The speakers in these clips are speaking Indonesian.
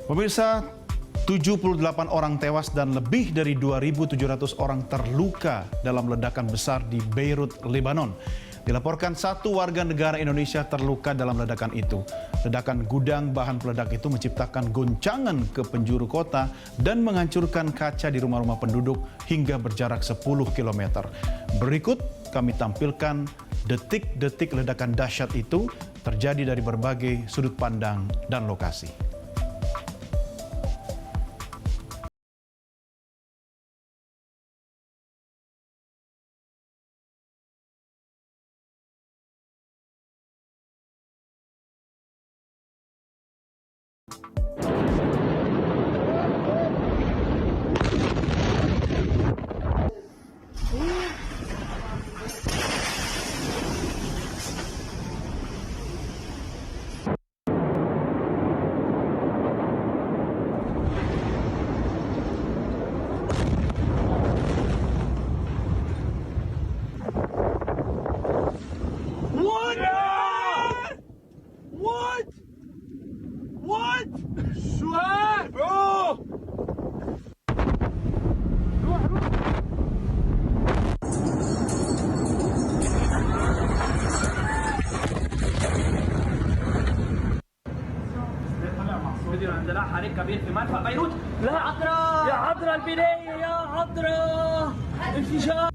Pemirsa, 78 orang tewas dan lebih dari 2.700 orang terluka dalam ledakan besar di Beirut, Lebanon. Dilaporkan satu warga negara Indonesia terluka dalam ledakan itu. Ledakan gudang bahan peledak itu menciptakan goncangan ke penjuru kota dan menghancurkan kaca di rumah-rumah penduduk hingga berjarak 10 km. Berikut kami tampilkan detik-detik ledakan dahsyat itu terjadi dari berbagai sudut pandang dan lokasi. What? Swear, bro! فيديو عندنا حريق كبير في مرفأ بيروت. لا عطرة يا عطرة البناية يا عطرة انفجار.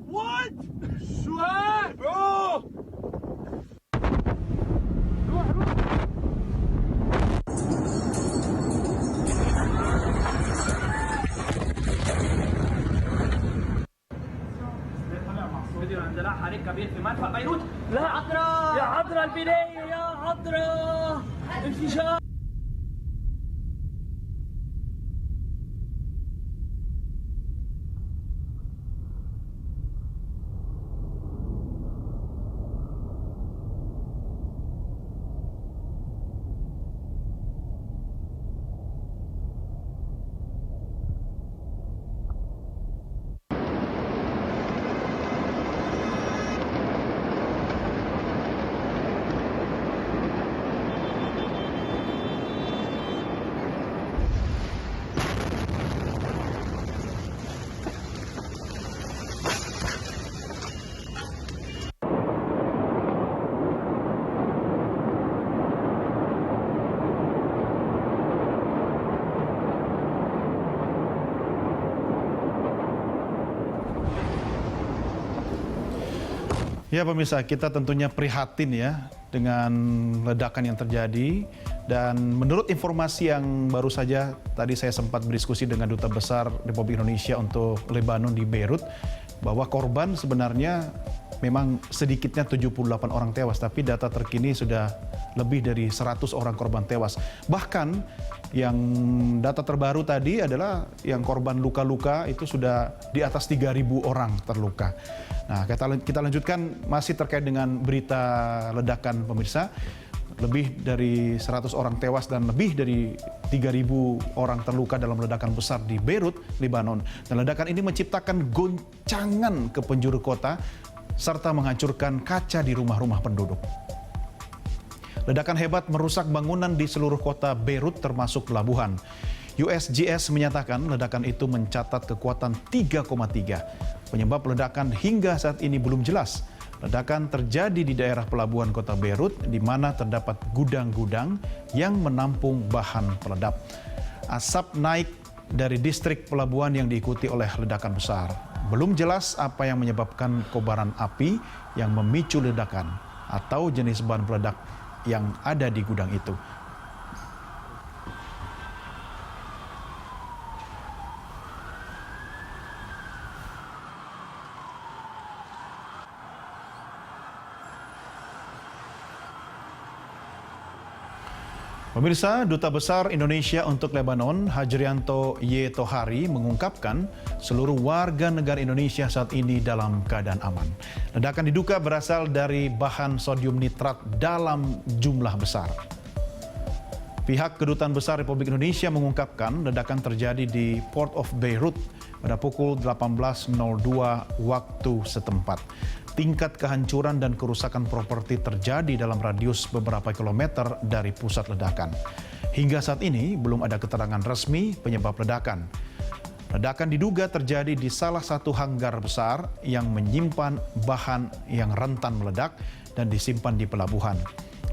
What? Swear, bro! فيديو عندنا حريق كبير في مرفأ بيروت. لا عطرة يا عطرة البناية يا عطرة انفجار. Ya pemirsa, kita tentunya prihatin ya dengan ledakan yang terjadi. Dan menurut informasi yang baru saja tadi saya sempat berdiskusi dengan Duta Besar Republik Indonesia untuk Lebanon di Beirut, bahwa korban sebenarnya memang sedikitnya 78 orang tewas, tapi data terkini sudah lebih dari 100 orang korban tewas. Bahkan yang data terbaru tadi adalah yang korban luka-luka itu sudah di atas 3.000 orang terluka. Nah, kita lanjutkan masih terkait dengan berita ledakan, pemirsa. Lebih dari 100 orang tewas dan lebih dari 3.000 orang terluka dalam ledakan besar di Beirut, Lebanon. Dan ledakan ini menciptakan goncangan ke penjuru kota serta menghancurkan kaca di rumah-rumah penduduk. Ledakan hebat merusak bangunan di seluruh kota Beirut termasuk pelabuhan. USGS menyatakan ledakan itu mencatat kekuatan 3,3. Penyebab ledakan hingga saat ini belum jelas. Ledakan terjadi di daerah pelabuhan kota Beirut, di mana terdapat gudang-gudang yang menampung bahan peledap. Asap naik dari distrik pelabuhan yang diikuti oleh ledakan besar. Belum jelas apa yang menyebabkan kobaran api yang memicu ledakan atau jenis bahan peledak yang ada di gudang itu. Pemirsa, Duta Besar Indonesia untuk Lebanon, Hajrianto Y. Tohari, mengungkapkan seluruh warga negara Indonesia saat ini dalam keadaan aman. Ledakan diduga berasal dari bahan sodium nitrat dalam jumlah besar. Pihak Kedutaan Besar Republik Indonesia mengungkapkan ledakan terjadi di Port of Beirut pada pukul 18.02 waktu setempat. Tingkat kehancuran dan kerusakan properti terjadi dalam radius beberapa kilometer dari pusat ledakan. Hingga saat ini belum ada keterangan resmi penyebab ledakan. Ledakan diduga terjadi di salah satu hanggar besar yang menyimpan bahan yang rentan meledak dan disimpan di pelabuhan.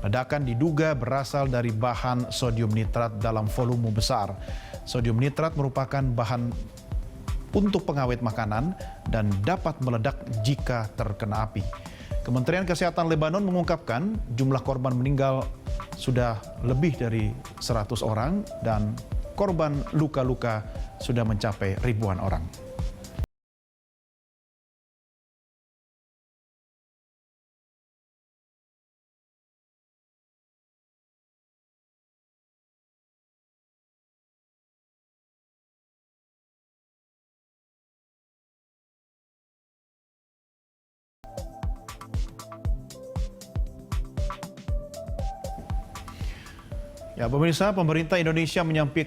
Ledakan diduga berasal dari bahan sodium nitrat dalam volume besar. Sodium nitrat merupakan bahan untuk pengawet makanan dan dapat meledak jika terkena api. Kementerian Kesehatan Lebanon mengungkapkan jumlah korban meninggal sudah lebih dari 100 orang dan korban luka-luka sudah mencapai ribuan orang. Ya, pemirsa, pemerintah Indonesia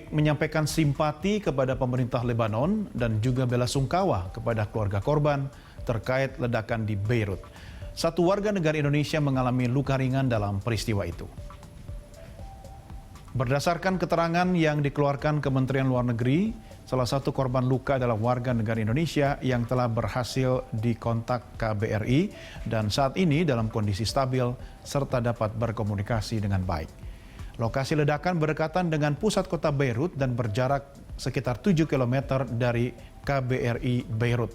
menyampaikan simpati kepada pemerintah Lebanon dan juga bela sungkawa kepada keluarga korban terkait ledakan di Beirut. Satu warga negara Indonesia mengalami luka ringan dalam peristiwa itu. Berdasarkan keterangan yang dikeluarkan Kementerian Luar Negeri, salah satu korban luka adalah warga negara Indonesia yang telah berhasil dikontak KBRI dan saat ini dalam kondisi stabil serta dapat berkomunikasi dengan baik. Lokasi ledakan berdekatan dengan pusat kota Beirut dan berjarak sekitar 7 km dari KBRI Beirut.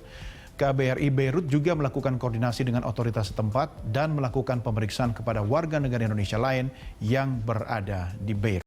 KBRI Beirut juga melakukan koordinasi dengan otoritas setempat dan melakukan pemeriksaan kepada warga negara Indonesia lain yang berada di Beirut.